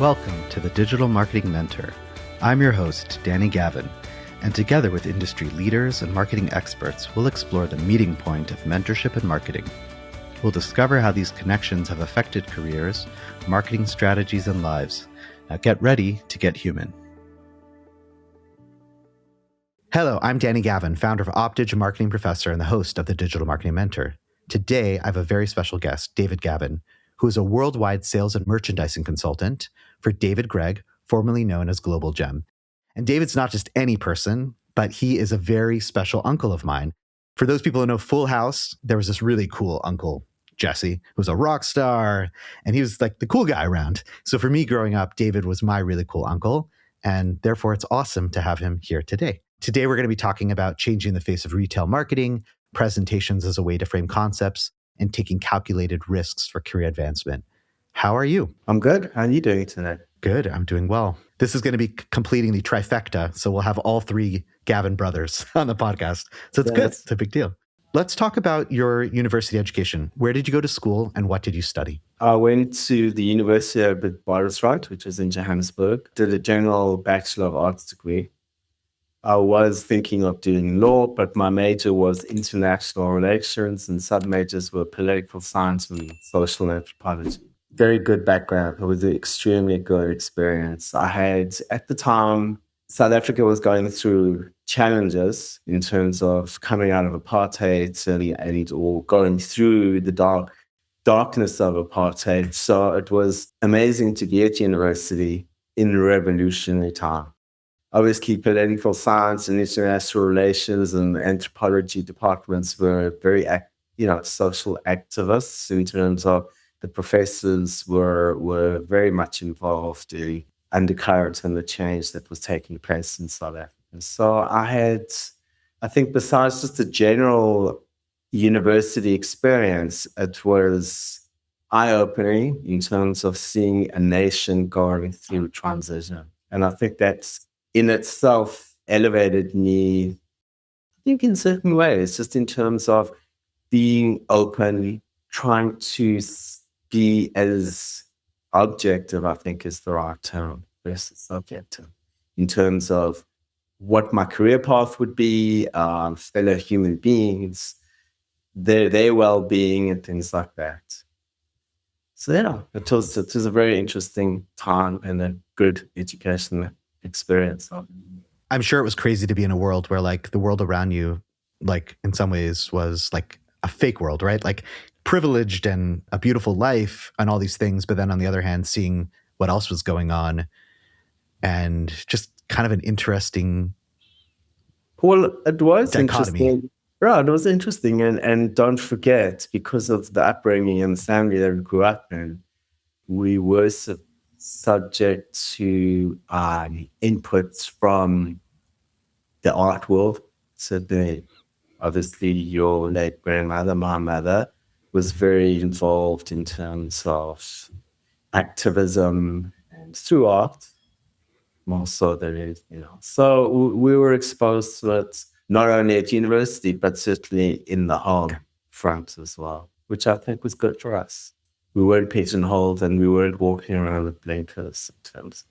Welcome to the Digital Marketing Mentor. I'm your host, Danny Gavin, and together with industry leaders and marketing experts, we'll explore the meeting point of mentorship and marketing. We'll discover how these connections have affected careers, marketing strategies, and lives. Now get ready to get human. Hello, I'm Danny Gavin, founder of Optage, marketing professor, and the host of the Digital Marketing Mentor. Today, I have a very special guest, David Gavin, who is a worldwide sales and merchandising consultant for David Gregg, formerly known as Global Gem. And David's not just any person, but he is a very special uncle of mine. For those people who know Full House, there was this really cool uncle, Jesse, who was a rock star, and he was like the cool guy around. So for me growing up, David was my really cool uncle, and therefore it's awesome to have him here today. Today, we're going to be talking about changing the face of retail marketing, presentations as a way to frame concepts, and taking calculated risks for career advancement. How are you? I'm good. How are you doing today? Good. I'm doing well. This is going to be completing the trifecta, so we'll have all three Gavin brothers on the podcast. So it's good. It's a big deal. Let's talk about your university education. Where did you go to school and what did you study? I went to the University of Witwatersrand, which is in Johannesburg, did a general Bachelor of Arts degree. I was thinking of doing law, but my major was international relations and sub-majors were political science and social anthropology. Very good background. It was an extremely good experience. I had, at the time, South Africa was going through challenges in terms of coming out of apartheid and or going through the darkness of apartheid. So it was amazing to be at university in a revolutionary time. Obviously, political science and international relations and anthropology departments were very, social activists in terms of the professors were very much involved in the undercurrent and the change that was taking place in South Africa. So I think besides just the general university experience, it was eye-opening in terms of seeing a nation going through transition. And I think that's in itself elevated me, I think in certain ways, just in terms of being open, trying to be as objective, I think is the right term, versus subjective, in terms of what my career path would be, fellow human beings, their well-being and things like that. So yeah, it was a very interesting time and a good education experience. I'm sure it was crazy to be in a world where like the world around you, like in some ways was like a fake world, right? Like privileged and a beautiful life and all these things. But then on the other hand, seeing what else was going on and just kind of an interesting Well, it was dichotomy. Interesting. Right, it was interesting. And don't forget, because of the upbringing and the family that we grew up in, we were subject to inputs from the art world. So obviously your late grandmother, my mother, was very involved in terms of activism and through art, more so than it, So we were exposed to it not only at university, but certainly in the home front as well, which I think was good for us. We weren't pigeonholed and we weren't walking around with blinkers in terms.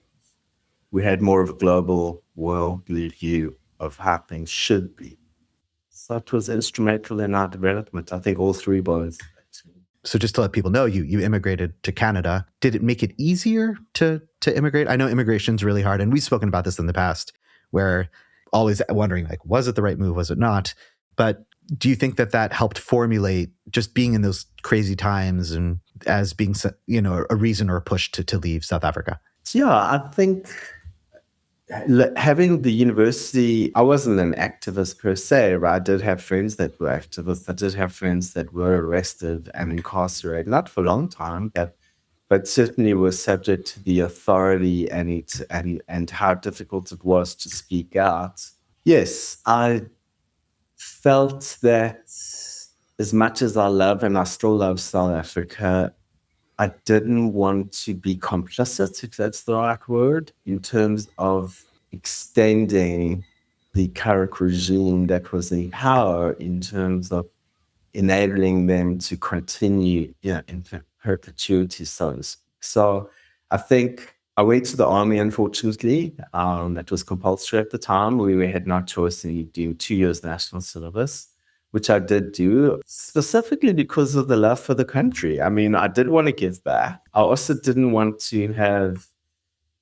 We had more of a global worldly view of how things should be. So it was instrumental in our development. I think all three boys. So just to let people know, you immigrated to Canada. Did it make it easier to immigrate? I know immigration's really hard, and we've spoken about this in the past, where always wondering, like, was it the right move? Was it not? But do you think that helped formulate just being in those crazy times and as being, a reason or a push to leave South Africa? Yeah, I think having the university, I wasn't an activist per se, right? I did have friends that were activists. I did have friends that were arrested and incarcerated, not for a long time, but certainly were subject to the authority and how difficult it was to speak out. Yes, I felt that as much as I love and I still love South Africa, I didn't want to be complicit, if that's the right word, in terms of extending the current regime that was in power in terms of enabling them to continue in perpetuity. So I think I went to the army, unfortunately. That was compulsory at the time. We had no choice to do 2 years national service, which I did do specifically because of the love for the country. I mean, I did want to give back. I also didn't want to have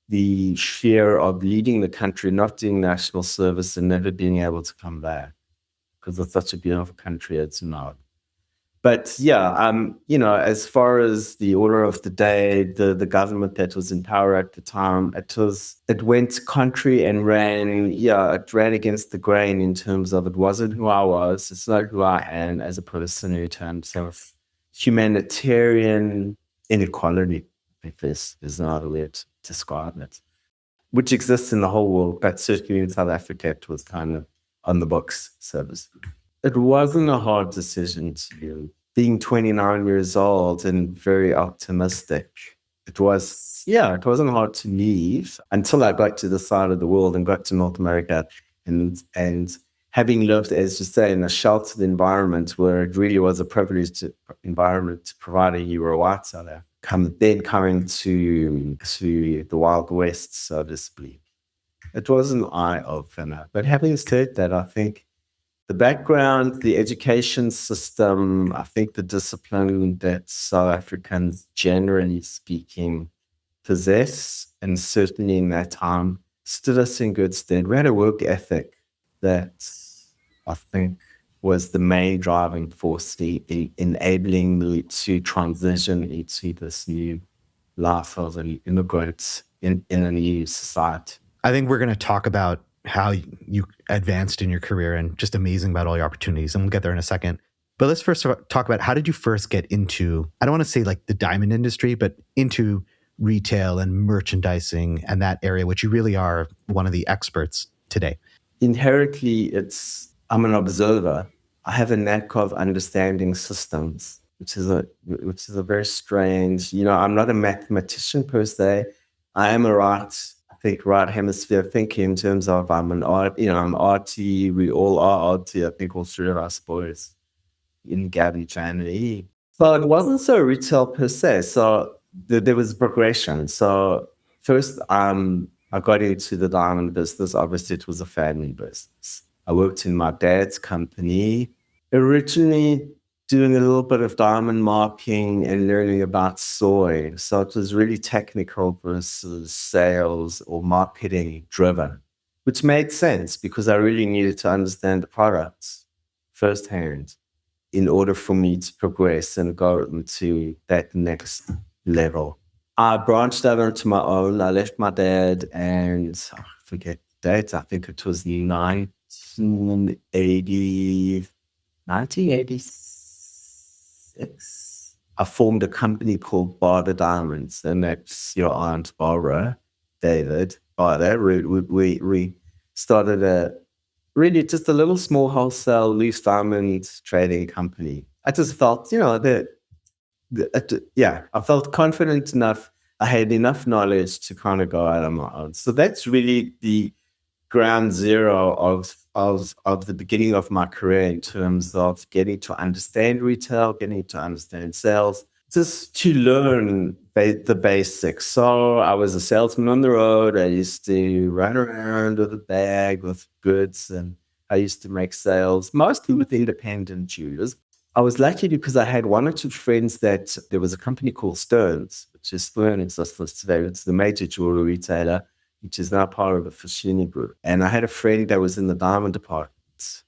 the fear of leading the country, not doing national service, and never being able to come back because it's such a beautiful country it's not. But yeah, as far as the order of the day, the government that was in power at the time, it went contrary and it ran against the grain in terms of it wasn't who I was, it's not who I am as a person in terms of humanitarian inequality. I think this is another way to describe it, which exists in the whole world, but certainly in South Africa, it was kind of on the books, so to speak. It wasn't a hard decision to do. Being 29 years old and very optimistic, it wasn't hard to leave until I got to the side of the world and got to North America and having lived, as you say, in a sheltered environment where it really was a privileged environment, providing you were a white seller, coming to the Wild West, so to speak. It was an eye-opener. But having said that, I think the background, the education system, I think the discipline that South Africans, generally speaking, possess, and certainly in that time, stood us in good stead. We had a work ethic that I think was the main driving force enabling me to transition into this new life of an immigrant in a new society. I think we're going to talk about how you advanced in your career and just amazing about all your opportunities. And we'll get there in a second. But let's first talk about how did you first get into, I don't want to say like the diamond industry, but into retail and merchandising and that area, which you really are one of the experts today. Inherently, I'm an observer. I have a knack of understanding systems, which is a very strange, I'm not a mathematician per se. I am right hemisphere thinking in terms of I'm arty, we all are arty, I think all three of us boys in Gavin family. So it wasn't so retail per se. So there was progression. So first, I got into the diamond business. Obviously, it was a family business. I worked in my dad's company, originally doing a little bit of diamond marking and learning about soy. So it was really technical versus sales or marketing driven, which made sense because I really needed to understand the products firsthand in order for me to progress and go into that next level. I branched out onto my own. I left my dad and I forget the date. I think it was 1986. I formed a company called Barter Diamonds, and that's your aunt Barbara, David Barter. We started really just a little small wholesale loose diamond trading company. I just felt, I felt confident enough. I had enough knowledge to kind of go out on my own. So that's really the ground zero of the beginning of my career in terms of getting to understand retail, getting to understand sales, just to learn the basics. So I was a salesman on the road. I used to run around with a bag with goods, and I used to make sales, mostly with independent jewelers. I was lucky because I had one or two friends that there was a company called Stones, which is Stones, it's the major jewelry retailer, which is now part of the Fashini Group. And I had a friend that was in the diamond department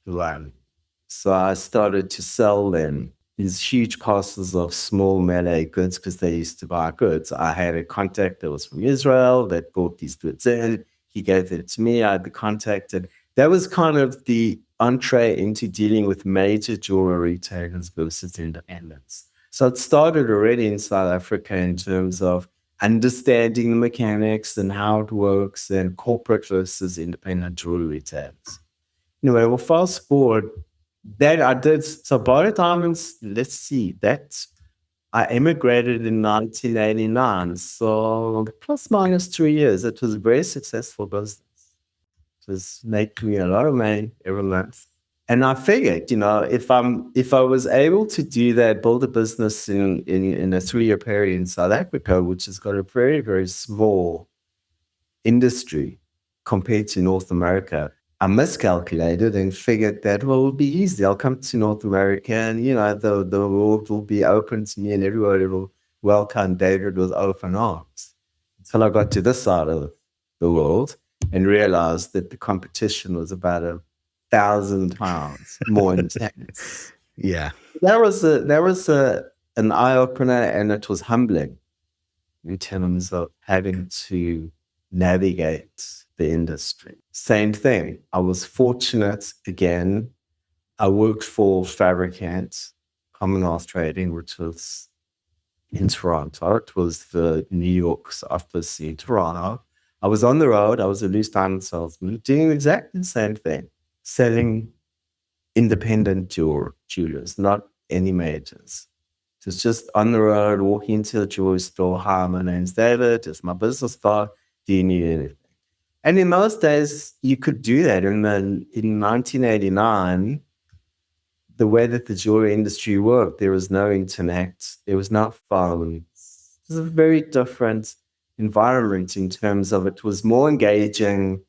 so I started to sell them these huge parcels of small melee goods because they used to buy goods. I had a contact that was from Israel that brought these goods in. He gave it to me. I had the contact. And that was kind of the entree into dealing with major jewelry retailers versus independents. So it started already in South Africa in terms of understanding the mechanics and how it works and corporate versus independent jewelry retailers. Anyway, well, fast forward, that I did, so Barter Diamonds, let's see, I immigrated in 1989, so plus minus 3 years. It was a very successful business. It was making me a lot of money every month. And I figured, if I was able to do that, build a business in a 3-year period in South Africa, which has got a very, very small industry compared to North America. I miscalculated and figured that, well, it'll be easy. I'll come to North America and, the world will be open to me and everybody will welcome David with open arms. Until I got to this side of the world and realized that the competition was about 1,000 pounds more intense. Yeah. That was an eye opener, and it was humbling in terms of having to navigate the industry. Same thing. I was fortunate again. I worked for Fabricant, Commonwealth Trading, which was in Toronto. It was the New York's office in Toronto. I was on the road. I was a loose diamond salesman doing exactly the same thing, selling independent jewelers, not any majors. It was just on the road, walking into the jewelry store. Hi, my name's David. It's my business card. Do you need anything? And in those days, you could do that. In 1989, the way that the jewelry industry worked, there was no internet, there was no phones. It was a very different environment in terms of it was more engaging.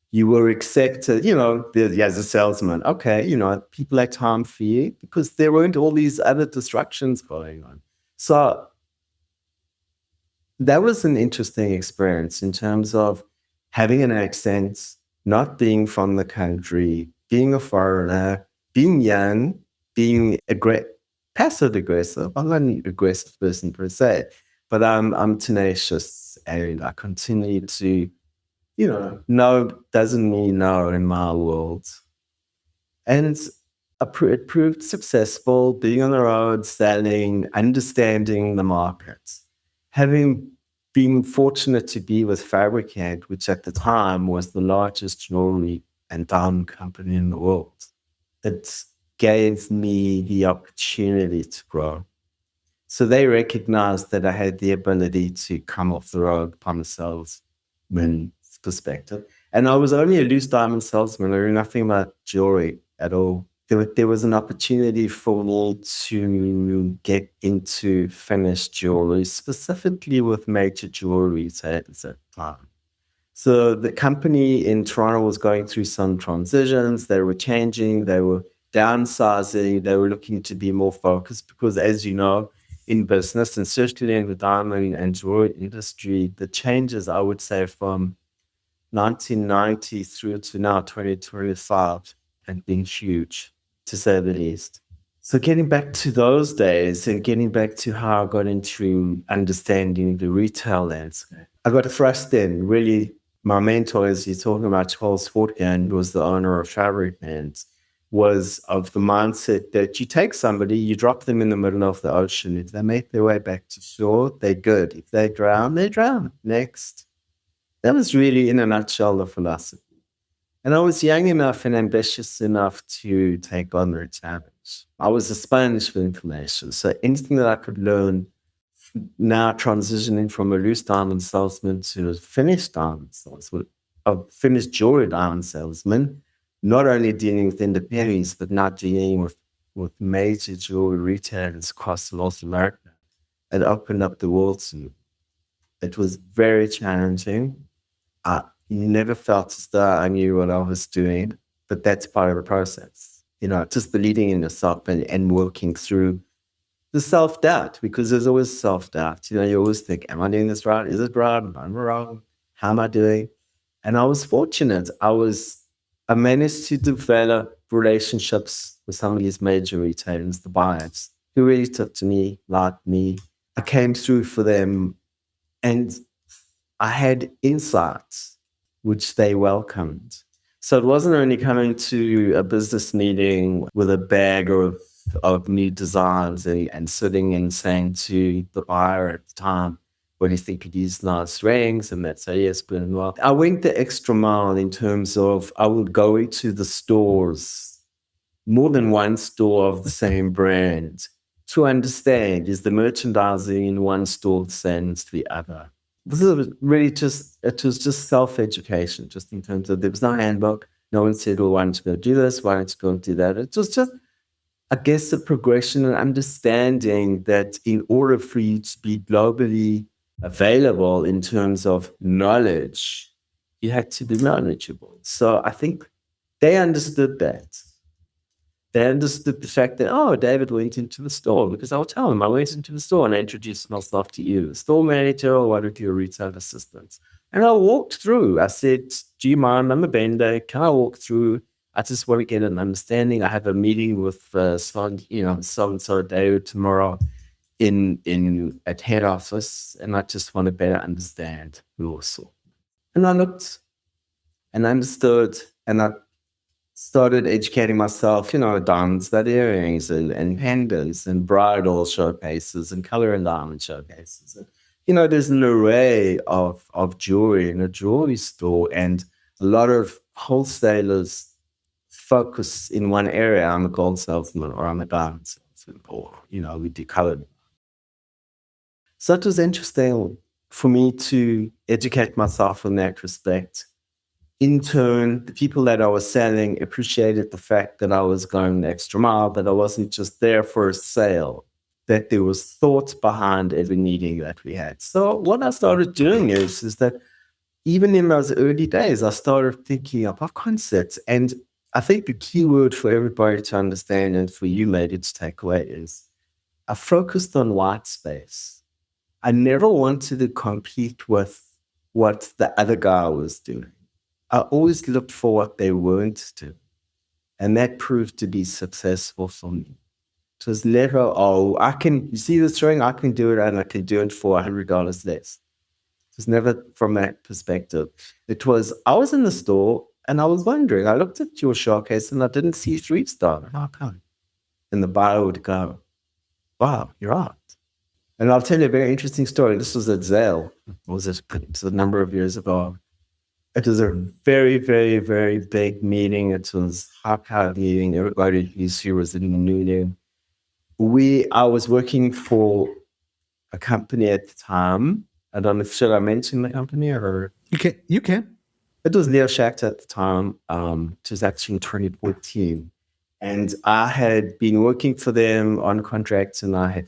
You were accepted, as a salesman. Okay, people had time for you because there weren't all these other distractions going on. So that was an interesting experience in terms of having an accent, not being from the country, being a foreigner, being young, being passive aggressive. I'm not an aggressive person per se, but I'm tenacious and I continue to, no doesn't mean no in my world. And it proved successful, being on the road, selling, understanding the markets. Having been fortunate to be with Fabricant, which at the time was the largest jewelry and diamond company in the world, it gave me the opportunity to grow. So they recognized that I had the ability to come off the road by myself when perspective. And I was only a loose diamond salesman. I knew nothing about jewelry at all. There was an opportunity for me to get into finished jewelry, specifically with major jewelry retailers at the time. So the company in Toronto was going through some transitions. They were changing. They were downsizing. They were looking to be more focused because, as you know, in business and certainly in the diamond and jewelry industry, the changes, I would say, from 1990 through to now 2025 have been huge, to say the least. So getting back to those days and getting back to how I got into understanding the retail landscape, I got thrust in. Really, my mentor, as you're talking about, Charles Fortgan, was the owner of Fabricant, was of the mindset that you take somebody, you drop them in the middle of the ocean. If they make their way back to shore, they're good. If they drown, they drown. Next. That was really, in a nutshell, the philosophy. And I was young enough and ambitious enough to take on the challenge. I was a sponge for information. So anything that I could learn, now transitioning from a loose diamond salesman to a finished diamond salesman, a finished jewelry diamond salesman, not only dealing with independents, but not dealing with major jewelry retailers across North America. It opened up the world to me. It was very challenging. I never felt as though I knew what I was doing, but that's part of the process. Just believing in yourself and working through the self-doubt, because there's always self-doubt. You always think, am I doing this right? Is it right? Am I wrong? How am I doing? And I was fortunate. I managed to develop relationships with some of these major retailers, the buyers, who really took to me, liked me. I came through for them, and I had insights which they welcomed. So it wasn't only coming to a business meeting with a bag of new designs and sitting and saying to the buyer at the time, what do you think of these nice rings? And they'd say, yes, but well. I went the extra mile in terms of I would go into the stores, more than one store of the same brand, to understand, is the merchandising in one store the same as the other? This is really it was just self-education, just in terms of there was no handbook. No one said, well, why don't you go do this? Why don't you go do that? It was just, I guess, a progression and understanding that in order for you to be globally available in terms of knowledge, you had to be knowledgeable. So I think they understood that. They understood the fact that, oh, David went into the store, because I'll tell them I went into the store and I introduced myself to you, the store manager or one of your retail assistants. And I walked through. I said, do you mind? I'm a vendor. Can I walk through? I just want to get an understanding. I have a meeting with so and so David tomorrow in at head office, and I just want to better understand who also. And I looked and understood, and I started educating myself, diamond stud earrings and pendants and bridal showcases and color and diamond showcases. And, there's an array of jewelry in a jewelry store, and a lot of wholesalers focus in one area. I'm a gold salesman or I'm a diamond salesman, or, we do colored. So it was interesting for me to educate myself in that respect. In turn, the people that I was selling appreciated the fact that I was going the extra mile, that I wasn't just there for a sale, that there was thought behind every meeting that we had. So what I started doing is that even in those early days, I started thinking of concepts. And I think the key word for everybody to understand and for you, lady, to take away is I focused on white space. I never wanted to compete with what the other guy was doing. I always looked for what they weren't doing. And that proved to be successful for me. It was never, you see this drawing, I can do it and I can do it for $100 less. It was never from that perspective. It was, I was in the store and I was wondering, I looked at your showcase and I didn't see 3-star. How come? And the buyer would go, wow, you're right. And I'll tell you a very interesting story. This was at Zale. It was a number of years ago. It was a very, very, very big meeting. It was a high meeting. Everybody who was in the meeting. I was working for a company at the time. I don't know, should I mention the company or? You can. It was Leo Schacht at the time. It was actually in 2014. And I had been working for them on contracts, and I had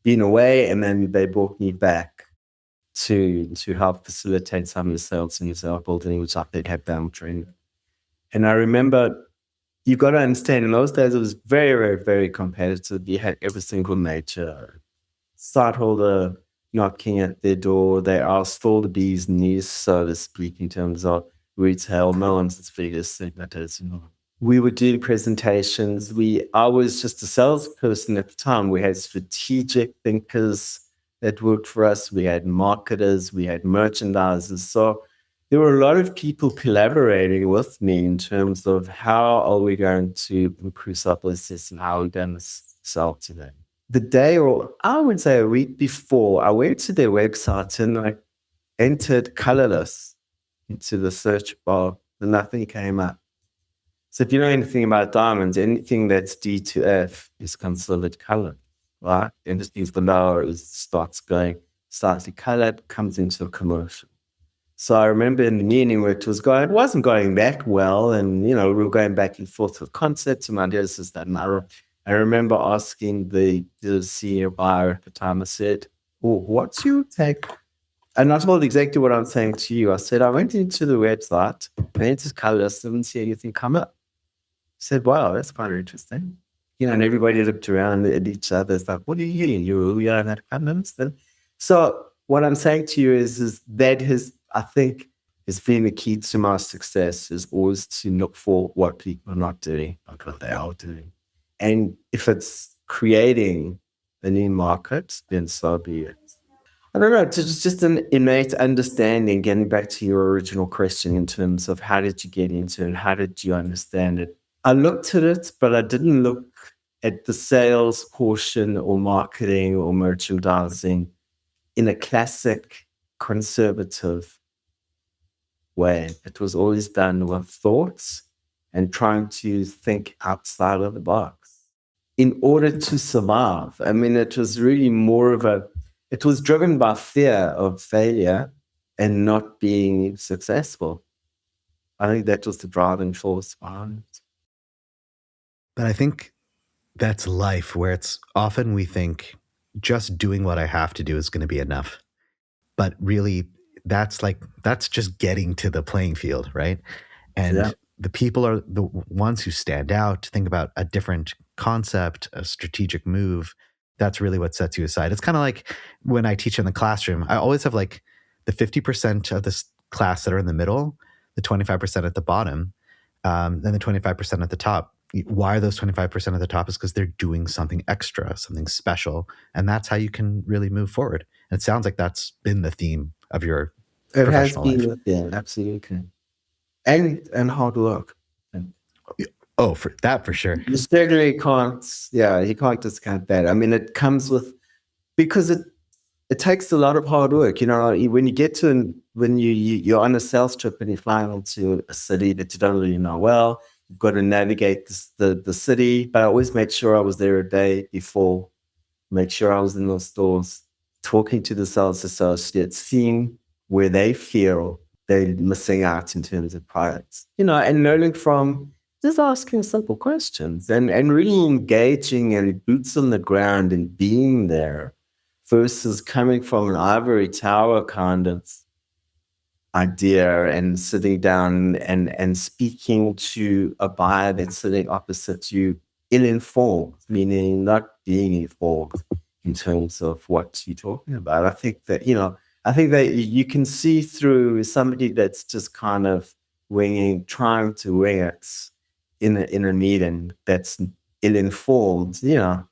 been away, and then they brought me back to help facilitate some of the sales in the sales building, which I did have them training. And I remember, you've got to understand, in those days, it was very, very, very competitive. You had every single major site holder knocking at their door. They asked for the bees knees, so to speak, in terms of retail. No one's as big as signatures, We would do presentations. I was just a salesperson at the time. We had strategic thinkers that worked for us. We had marketers, we had merchandisers. So there were a lot of people collaborating with me in terms of how are we going to increase our business and how are we going to sell to them. The day, or I would say a week before, I went to their website and I entered colorless into the search bar and nothing came up. So if you know anything about diamonds, anything that's D to F is considered colored, right? And just means the lower it starts to color, comes into a commercial. So I remember in the meeting where it wasn't going that well. And, we were going back and forth with concepts and ideas, this, that, and that. I remember asking the senior buyer at the time, I said, what's your take? And I told exactly what I'm saying to you. I said, I went into the website, I entered colors, didn't see anything come up. I said, wow, that's quite interesting. And everybody looked around at each other. It's like, what are you doing? You don't have condoms? So what I'm saying to you is that I think, has been the key to my success, is always to look for what people are not doing, not what they are doing. And if it's creating a new market, then so be it. I don't know, it's just an innate understanding, getting back to your original question in terms of how did you get into it and how did you understand it? I looked at it, but I didn't look at the sales portion or marketing or merchandising in a classic conservative way. It was always done with thoughts and trying to think outside of the box in order to survive. I mean, it was really it was driven by fear of failure and not being successful. I think that was the driving force behind it. But I think that's life, where it's often we think just doing what I have to do is going to be enough. But really, that's just getting to the playing field, right? And the people are the ones who stand out, think about a different concept, a strategic move. That's really what sets you aside. It's kind of like when I teach in the classroom, I always have like the 50% of this class that are in the middle, the 25% at the bottom, and the 25% at the top. Why are those 25% at the top? Is because they're doing something extra, something special. And that's how you can really move forward. And it sounds like that's been the theme of your professional life. Yeah, absolutely. And hard work. Oh, for that, for sure. You certainly can't, you can't discount that. I mean, it comes with, because it takes a lot of hard work. You know, when you get to, when you're on a sales trip and you fly into a city that you don't really know well, you've got to navigate the city. But I always made sure I was there a day before, make sure I was in those stores, talking to the sales associates, seeing where they feel they're missing out in terms of products, you know, and learning from just asking simple questions and really engaging and boots on the ground and being there versus coming from an ivory tower kind of idea and sitting down and speaking to a buyer that's sitting opposite you ill-informed, meaning not being informed in terms of what you're talking about. I think that you can see through somebody that's just kind of trying to wing it in a meeting that's ill-informed, you know,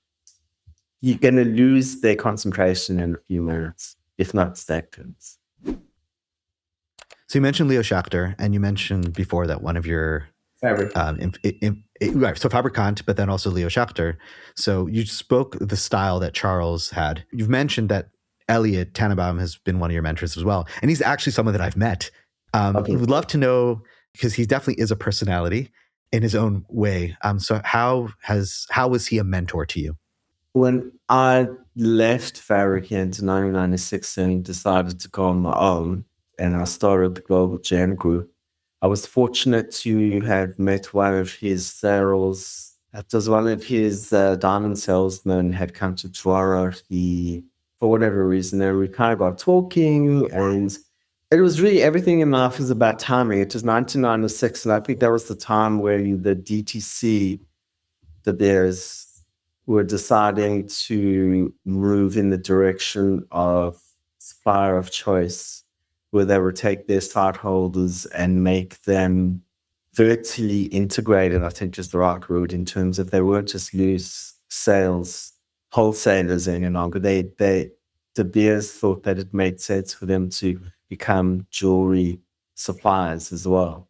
you're going to lose their concentration in a few minutes, if not seconds. So you mentioned Leo Schachter, and you mentioned before that one of your so Fabricant, but then also Leo Schachter. So you spoke the style that Charles had. You've mentioned that Elliot Tannenbaum has been one of your mentors as well, and he's actually someone that I've met. Would love to know, because he definitely is a personality in his own way. So how was he a mentor to you? When I left Fabricant in 1996 and decided to go on my own, and I started the Global Gen Group, I was fortunate to have met one of his sales. After one of his diamond salesmen had come to Toronto, for whatever reason, we kind of got talking, and it was really, everything in life is about timing. It was 1996, and I think that was the time where the DTC, the Bears, were deciding to move in the direction of supplier of choice, where they would take their site holders and make them vertically integrated, I think is the right word, in terms of they weren't just loose sales wholesalers any longer. The Bears thought that it made sense for them to become jewelry suppliers as well.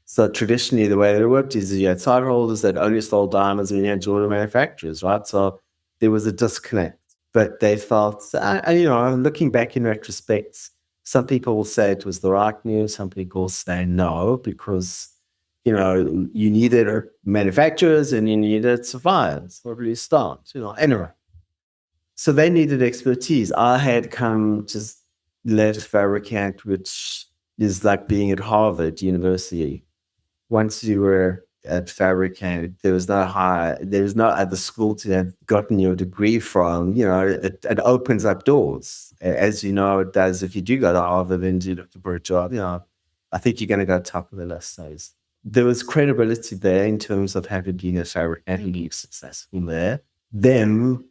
So traditionally, the way it worked is you had site holders that only sold diamonds and you had jewelry manufacturers, right? So there was a disconnect. But they felt, looking back in retrospect, some people will say it was the right move. Some people will say no, because, you needed manufacturers and you needed suppliers. Where do you start? Anyway. So they needed expertise. I had just left Fabricant, which is like being at Harvard University. Once you were at Fabricant, there was no other school to have gotten your degree from. It opens up doors. As you know, it does. If you do go to Harvard and you look for a job, I think you're going to go top of the list. So there was credibility there in terms of having been a Fabricant and being successful there. Then,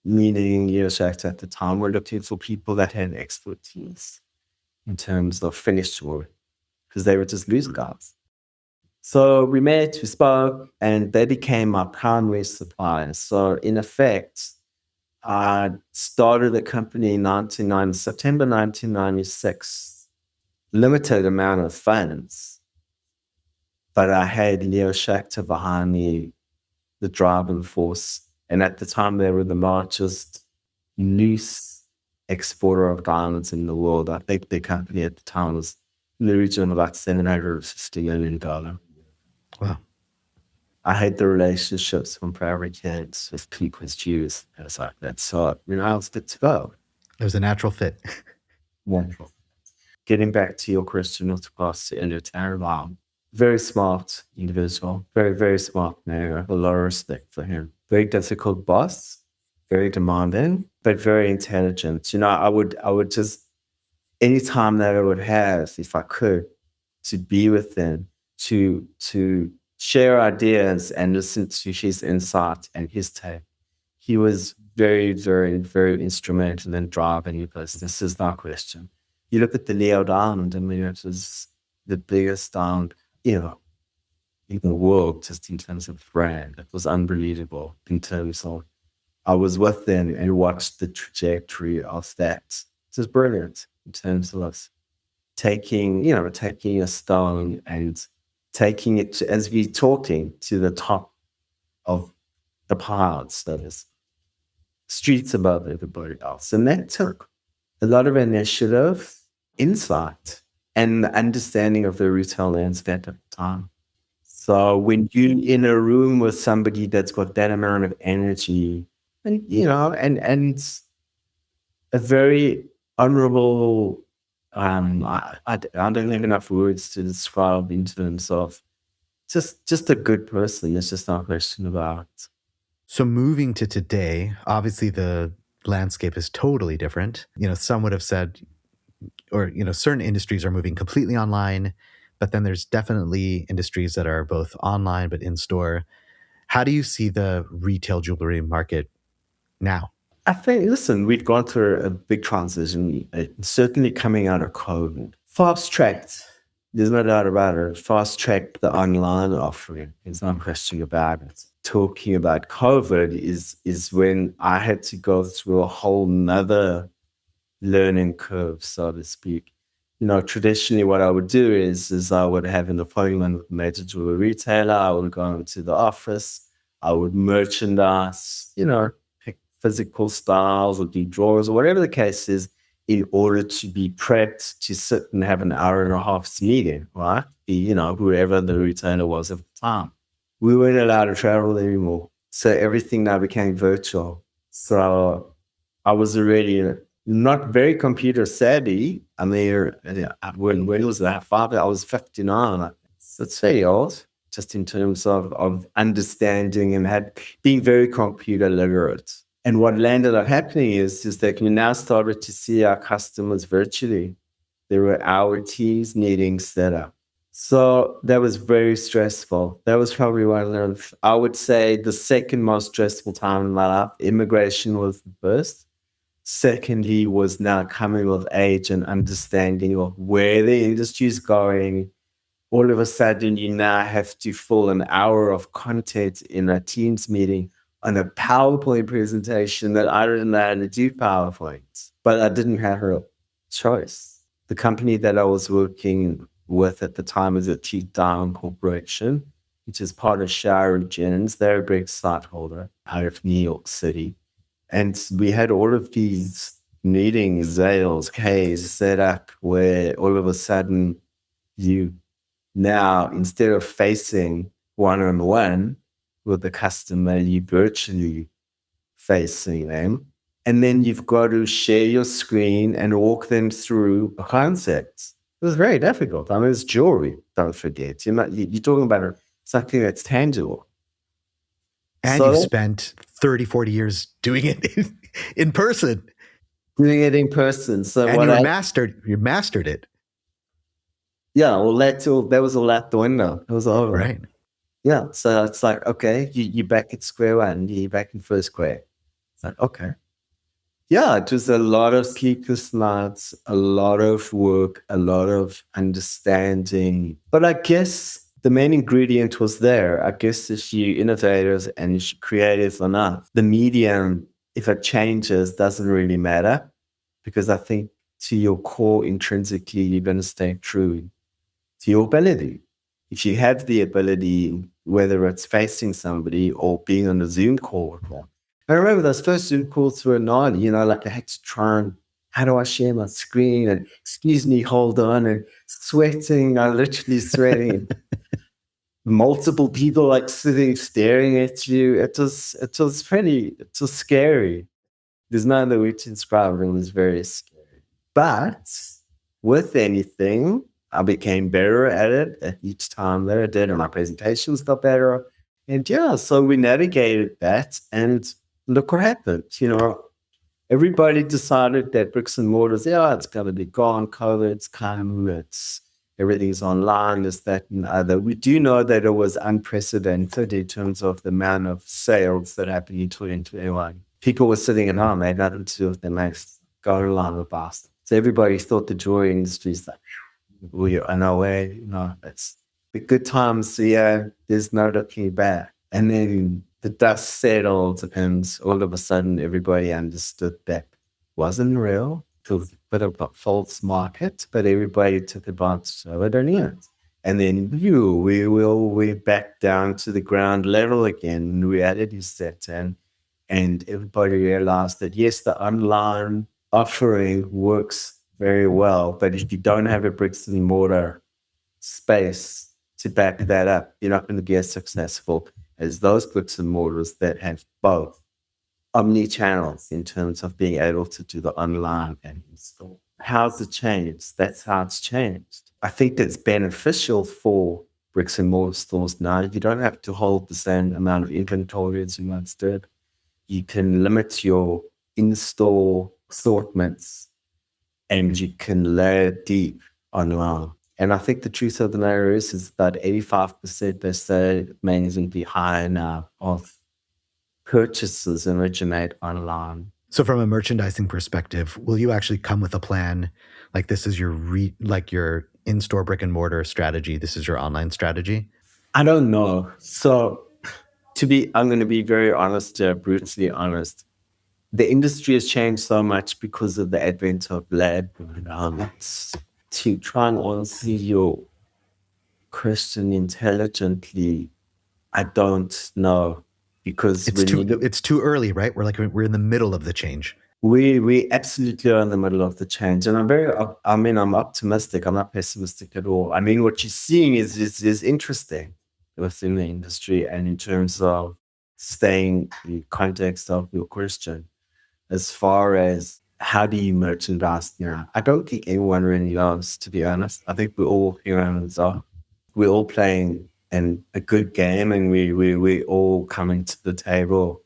meaning Schachter at the time, were looking for people that had expertise in terms of finished work, because they were just loose guys. So we met, we spoke, and they became my primary suppliers. So in effect, I started the company in September 1996, limited amount of funds, but I had Leo Schachter behind me, the driving force. And at the time, they were the largest loose exporter of diamonds in the world. I think the company at the time was in the region of about $750 million. Wow. I had the relationships from Fabricant with people as Jews. I was like, that's so, I was good to go. It was a natural fit. Wonderful. Getting back to your question with regards to Elliot Tannenbaum, very smart individual, very, very smart man. I have a lot of respect for him. Very difficult boss, very demanding, but very intelligent. I would just, anytime that I would have, if I could, to be with them, to share ideas and listen to his insight and his take. He was very, very, very instrumental in driving your business. Is no question. You look at the Leo Diamond, I mean, it was the biggest diamond, in the world, just in terms of brand. It was unbelievable in terms of, I was with them and watched the trajectory of that. It was brilliant in terms of us taking a stone and taking it as we talking to the top of the piles, that is streets above everybody else. And that took a lot of initiative, insight, and understanding of the retail landscape at the time. So when you're in a room with somebody that's got that amount of energy and a very honorable, I don't have enough words to describe in terms of just a good person. It's just not a question about. So moving to today, obviously the landscape is totally different. Some would have said, or certain industries are moving completely online, but then there's definitely industries that are both online but in store. How do you see the retail jewelry market now? I think, listen, we've gone through a big transition, certainly coming out of COVID. Fast tracked, there's no doubt about it, fast tracked the online offering. There's no question about it. Talking about COVID is when I had to go through a whole nother learning curve, so to speak. Traditionally what I would do is I would have an appointment with a major jewelry retailer. I would go into the office. I would merchandise, pick physical styles or do drawers or whatever the case is in order to be prepped to sit and have an hour and a half's meeting, right? Whoever the retailer was at the time. We weren't allowed to travel anymore. So everything now became virtual. So I was already not very computer savvy. I mean, when was that? Father, I was 59. That's very old, just in terms of understanding and being very computer literate. And what landed up happening is that we now started to see our customers virtually. There were hour teams needing set up. So that was very stressful. That was probably one of, I would say, the second most stressful time in my life. Immigration was the first. Secondly, was now coming of age and understanding of where the industry is going. All of a sudden, you now have to fill an hour of content in a Teams meeting on a PowerPoint presentation that I didn't know how to do PowerPoints, but I didn't have a choice. The company that I was working with at the time was a TDMM Corporation, which is part of Shire Jennings. They're a big site holder out of New York City. And we had all of these meetings, Zales, K's set up where all of a sudden you now, instead of facing one-on-one with the customer, you virtually facing them. And then you've got to share your screen and walk them through a concept. It was very difficult. I mean, it's jewelry, don't forget. You're talking about something that's tangible. And you spent 30, 40 years doing it in person. Doing it in person. So and you mastered it. Yeah, well, that was all out the window. It was over. Right. Yeah, so it's like, okay, you're back at square one. You're back in first grade. It's like, okay. Yeah, it was a lot of sleepless nights, a lot of work, a lot of understanding. But I guess the main ingredient was there. I guess if you're innovators and you're creative enough, the medium, if it changes, doesn't really matter. Because I think to your core, intrinsically, you're going to stay true to your ability. If you have the ability, whether it's facing somebody or being on a Zoom call with them. I remember those first Zoom calls were gnarly, like I had to try and, how do I share my screen? And excuse me, hold on, and sweating, I literally sweating. Multiple people like sitting, staring at you. It was scary. There's no other way to describe it. It was very scary. But with anything, I became better at it each time that I did, and my presentations got better. And yeah, so we navigated that. And look what happened. Everybody decided that bricks and mortars, yeah, it's going to be gone. COVID's come. Everything's online. This, that, and other. We do know that it was unprecedented in terms of the amount of sales that happened in 2021. People were sitting at home, they had nothing to do with their lives. Go online with fast. So everybody thought the jewelry industry is like, we are no way. It's the good times. Yeah, there's no looking back. And then the dust settled, and all of a sudden, everybody understood that wasn't real. It was a bit of a false market, but everybody took advantage of it anyway. And then we're back down to the ground level again. Reality set in, and everybody realized that yes, the online offering works very well, but if you don't have a bricks and mortar space to back that up, you're not going to be as successful as those bricks and mortars that have both omni-channels in terms of being able to do the online and install. How's it changed? That's how it's changed. I think that's beneficial for bricks and mortar stores now. You don't have to hold the same amount of inventory as you once did. You can limit your in-store assortments and you can layer deep online. And I think the truth of the matter is about 85% they say amazingly high now of purchases originate online. So from a merchandising perspective, will you actually come with a plan? Like this is your your in-store brick and mortar strategy. This is your online strategy. I don't know. So I'm going to be very honest, brutally honest. The industry has changed so much because of the advent of lab. To try and answer your question intelligently, I don't know, because it's too early, right? We're in the middle of the change. We absolutely are in the middle of the change, and I'm optimistic. I'm not pessimistic at all. I mean, what you're seeing is interesting within the industry, and in terms of staying in the context of your question, as far as how do you merchandise, I don't think anyone really knows, to be honest. I think we're all humans are. We're all playing a good game, and we all coming to the table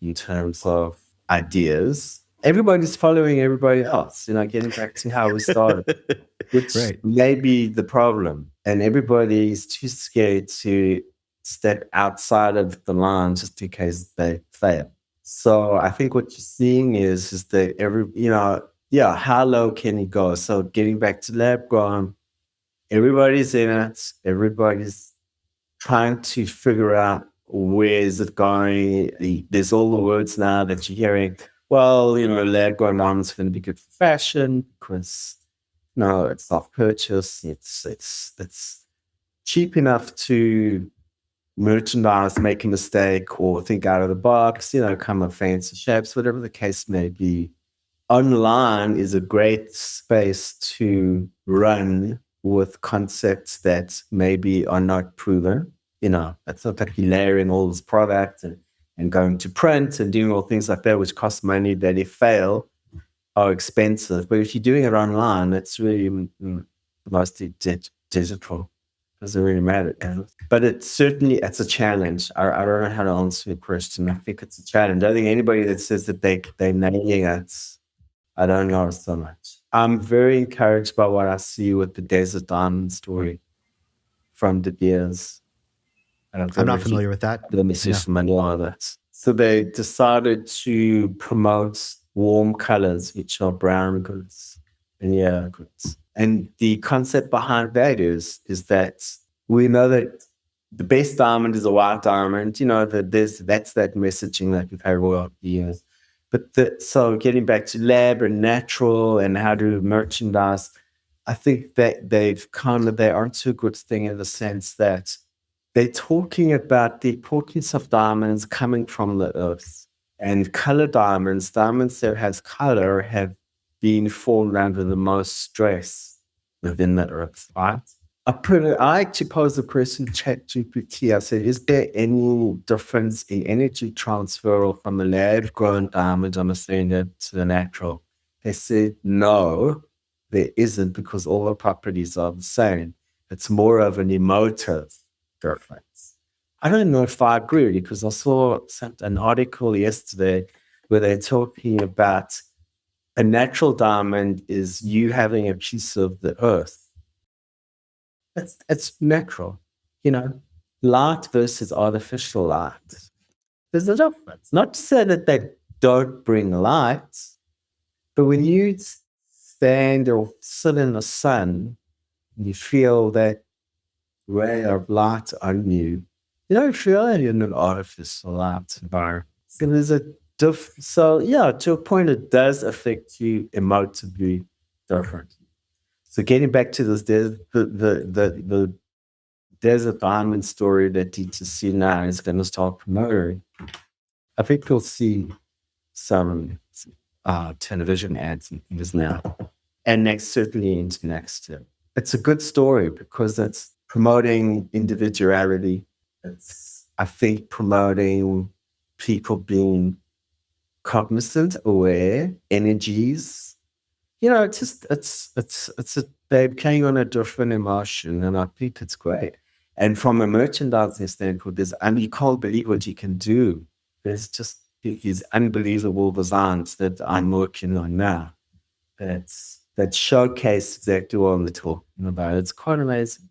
in terms of ideas. Everybody's following everybody else, getting back to how we started, which Right. may be the problem. And everybody is too scared to step outside of the line just in case they fail. So I think what you're seeing is that how low can you go? So getting back to lab grown, everybody's in it. Everybody's trying to figure out where is it going. There's all the words now that you're hearing. Well, lab grown diamonds going to be good for fashion because no, it's off purchase. It's cheap enough to merchandise, make a mistake, or think out of the box. Come in fancy shapes, whatever the case may be. Online is a great space to run with concepts that maybe are not proven. It's not like you're layering all this product and going to print and doing all things like that, which cost money, that if fail are expensive. But if you're doing it online, it's really mostly digital. Doesn't really matter. But it's a challenge. I don't know how to answer your question. I think it's a challenge. I think anybody that says that they're nailing it, I don't know so much. I'm very encouraged by what I see with the Desert Diamond story from De Beers. I'm not familiar with that. Let me see some of that. So they decided to promote warm colors, which are brown goods and yellow goods. And the concept behind that is that we know that the best diamond is a white diamond. That's that messaging that we've had all the years. But so getting back to lab and natural and how to merchandise, I think that they aren't a good thing in the sense that they're talking about the importance of diamonds coming from the earth, and color diamonds that has color, have been formed under the most stress within the earth, right? I actually posed a question to ChatGPT. I said, is there any difference in energy transfer from a lab-grown diamond, I'm assuming, to the natural? They said, no, there isn't, because all the properties are the same. It's more of an emotive difference. I don't know if I agree because I saw an article yesterday where they're talking about a natural diamond is you having a piece of the earth. It's natural, you know, light versus artificial light. There's a difference. Not to say that they don't bring light, but when you stand or sit in the sun, you feel that ray of light on you. You don't feel it in an artificial light environment. So there's a so yeah, to a point, it does affect you emotively different. So getting back to this, the desert diamond story that teaches see now is going to start promoting. I think you'll see some television ads and things now, and next certainly into next year. It's a good story because it's promoting individuality. It's, I think, promoting people being cognizant, aware, energies. You know, it's just it's a they're playing on a different emotion, and I think it's great. And from a merchandising standpoint, there's and you can't believe what you can do. There's just these unbelievable designs that I'm working on now. That showcase exactly what I'm talking about. It's quite amazing.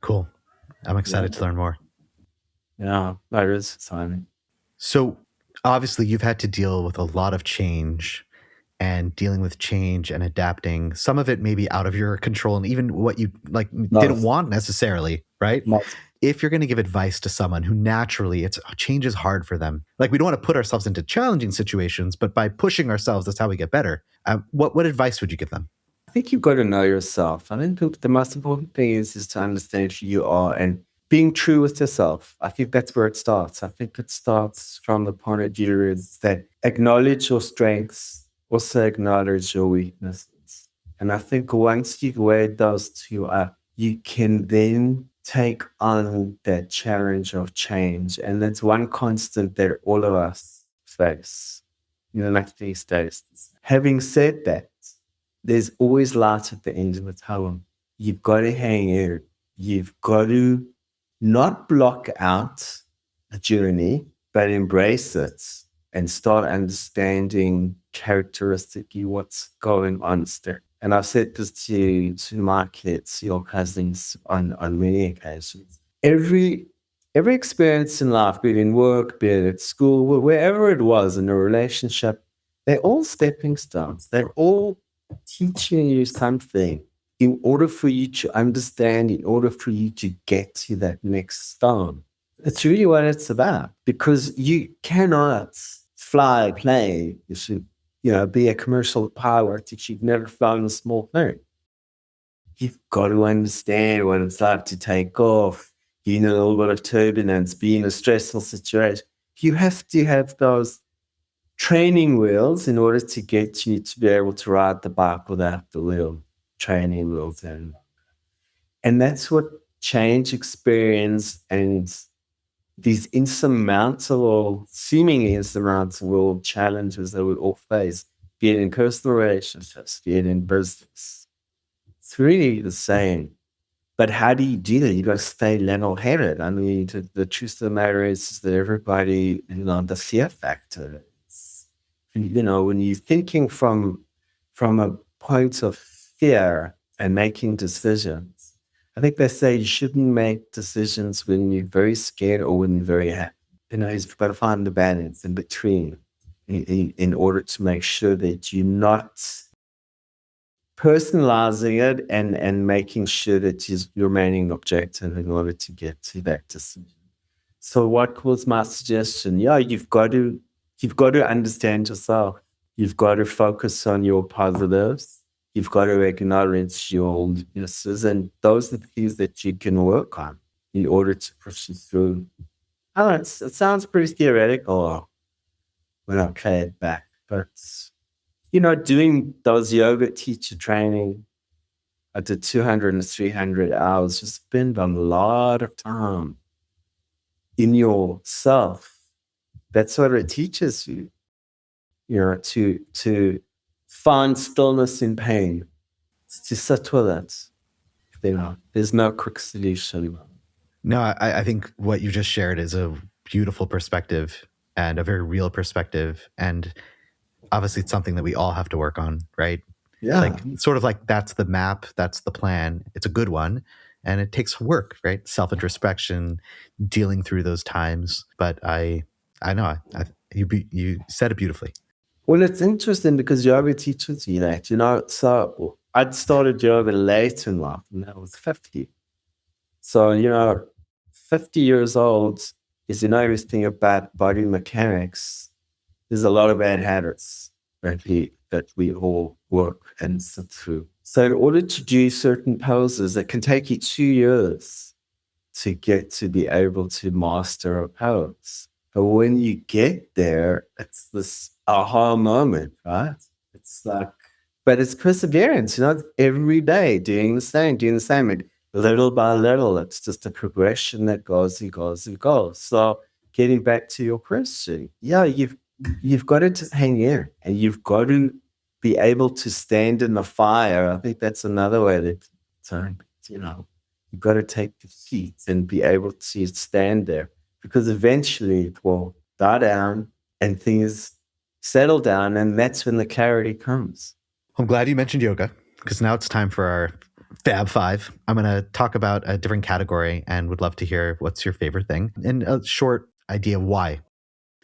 Cool. I'm Yeah, excited to learn more. yeah, that is exciting. So, obviously, you've had to deal with a lot of change and dealing with change and adapting. Some of it may be out of your control and even what you like didn't Most, want necessarily, right? most. If you're going to give advice to someone who naturally it's change is hard for them, like we don't want to put ourselves into challenging situations, but by pushing ourselves, that's how we get better. What advice would you give them? I think you've got to know yourself. I think the most important thing is to understand who you are and being true with yourself. I think that's where it starts. I think it starts from the point of view is that acknowledge your strengths, also acknowledge your weaknesses. And I think once you've weighed those two up, you can then take on that challenge of change. And that's one constant that all of us face in the next these days. Having said that, there's always light at the end of the tunnel. You've got to hang in. You've got to not block out a journey, but embrace it and start understanding characteristically what's going on there. And I've said this to my kids, your cousins, on many occasions. Every experience in life, be it in work, be it at school, wherever it was in a relationship, they're all stepping stones. They're all teaching you something in order for you to understand, in order for you to get to that next stone. It's really what it's about because you cannot fly a plane. You should, be a commercial pilot if you've never flown a small plane. You've got to understand what it's like to take off, a little bit of turbulence, be in a stressful situation. You have to have those training wheels in order to get you to be able to ride the bike without the wheel training wheels. And that's what change experience and these insurmountable, seemingly insurmountable challenges that we all face, be it in personal relationships, be it in business. It's really the same. But how do you do that? You got to stay level-headed. I mean, the truth of the matter is that everybody, the fear factor. When you're thinking from a point of fear and making decisions, I think they say you shouldn't make decisions when you're very scared or when you're very happy. You've got to find the balance in between in order to make sure that you're not personalizing it and making sure that you're remaining objective in order to get to that decision. So what was my suggestion? Yeah, you've got to understand yourself. You've got to focus on your positives. You've got to acknowledge your weaknesses, and those are the things that you can work on in order to push you through. I don't know, it sounds pretty theoretical when I play it back, but doing those yoga teacher training, I did 200 and 300 hours, just spend a lot of time in yourself. That's what it teaches you, to find stillness in pain, to sit with it. There's no quick solution. No, I think what you just shared is a beautiful perspective and a very real perspective. And obviously, it's something that we all have to work on, right? Yeah. Like, sort of like that's the map, that's the plan. It's a good one. And it takes work, right? Self introspection, dealing through those times. But I know you said it beautifully. Well, it's interesting because yoga teaches you that, So I'd started yoga late in life, and I was 50. So, 50 years old is everything about body mechanics. There's a lot of bad habits that we all work and sit through. So in order to do certain poses, it can take you 2 years to get to be able to master a pose. But when you get there, it's this aha moment, right? It's like, but it's perseverance, every day doing the same. And little by little, it's just a progression that goes and goes and goes. So getting back to your question, yeah, you've got to just hang in and you've got to be able to stand in the fire. I think that's another way that, you've got to take the seat and be able to stand there because eventually it will die down and things settle down. And that's when the clarity comes. I'm glad you mentioned yoga because now it's time for our Fab Five. I'm going to talk about a different category and would love to hear what's your favorite thing and a short idea of why.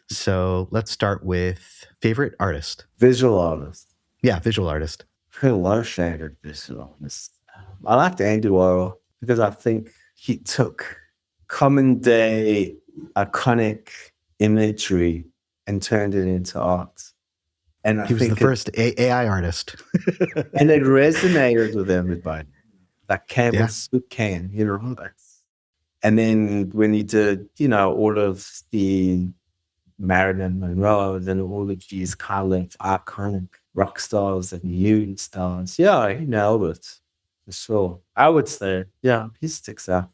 So let's start with favorite artist. Visual artist. Yeah, visual artist. Pretty low standard visual artist. I like Andy Warhol because I think he took common day, iconic imagery and turned it into art. And he was the first AI artist. And it resonated with everybody. Like Campbell soup can, And then when he did, all of the Marilyn Monroe and all of these kind of iconic rock stars and nude stars, he nailed it. For sure. I would say, he sticks out.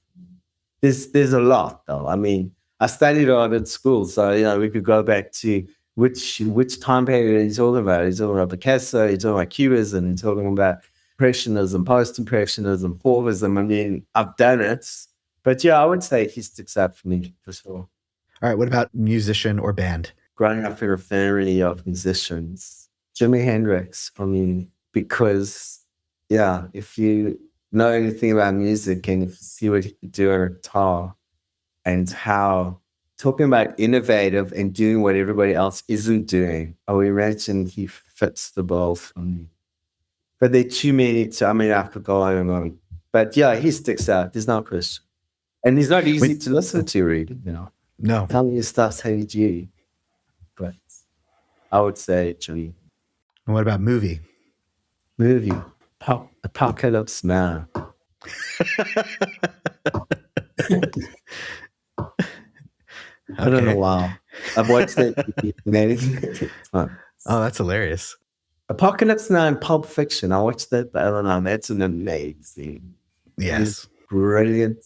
There's a lot though. I mean, I studied art at school, so we could go back to which time period he's talking about. He's talking about Picasso, he's talking about Cubism, he's talking about Impressionism, Post-Impressionism, Fauvism. I mean, I've done it. But I would say he sticks out for me, for sure. All right, what about musician or band? Growing up in a family of musicians, Jimi Hendrix, because, if you know anything about music and if you see what he could do on a guitar and how talking about innovative and doing what everybody else isn't doing, I would imagine he fits the bill for me. But there are too many I could go on and on. But he sticks out. There's no question. And he's not easy to listen to, really, No. Telling you stuff's heavy duty. But I would say, Jimmy. And what about movie? Apocalypse Now. I don't know why. I've watched it. Oh, that's hilarious. Apocalypse Now and Pulp Fiction. I watched that, but I don't know. That's an amazing. Yes. Brilliant.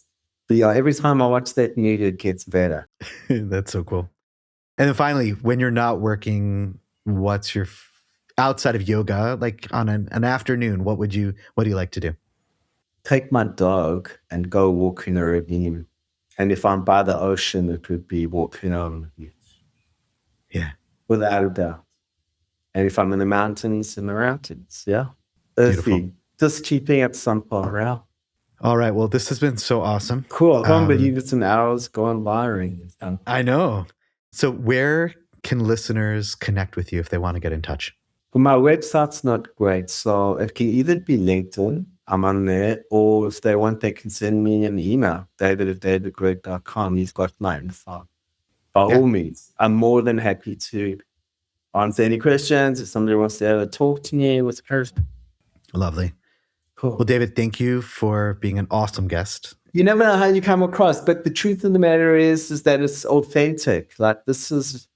But every time I watch that movie, it gets better. That's so cool. And then finally, when you're not working, what's your outside of yoga, like on an afternoon, what do you like to do? Take my dog and go walk in a ravine. And if I'm by the ocean, it would be walking on the beach. Yeah. Without a doubt. And if I'm in the mountains, yeah. Beautiful. Just keeping it simple, right? All right. Well, this has been so awesome. Cool. I can't believe it's an hour's gone by. I know. So where can listeners connect with you if they want to get in touch? Well, my website's not great. So it can either be LinkedIn, I'm on there, or if they want, they can send me an email, david@davidgreg.com. He's got my info. By all means, I'm more than happy to answer any questions. If somebody wants to ever talk to me with a person. Lovely. Cool. Well, David, thank you for being an awesome guest. You never know how you come across, but the truth of the matter is that it's authentic. Like this is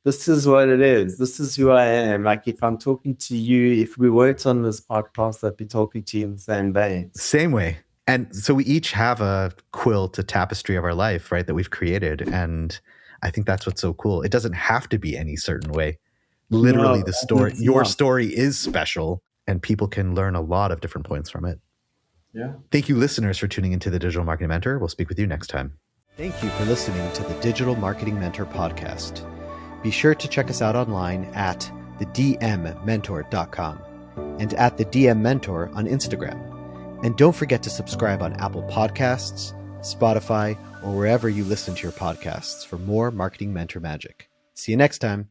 what it is. This is who I am. Like if I'm talking to you, if we weren't on this podcast, I'd be talking to you in the same vein. Same way. And so we each have a quilt, a tapestry of our life, right, that we've created. And I think that's what's so cool. It doesn't have to be any certain way. Literally, the story, your story is special, and people can learn a lot of different points from it. Yeah. Thank you, listeners, for tuning into the Digital Marketing Mentor. We'll speak with you next time. Thank you for listening to the Digital Marketing Mentor podcast. Be sure to check us out online at thedmmentor.com and at the DM Mentor on Instagram. And don't forget to subscribe on Apple Podcasts, Spotify, or wherever you listen to your podcasts for more marketing mentor magic. See you next time.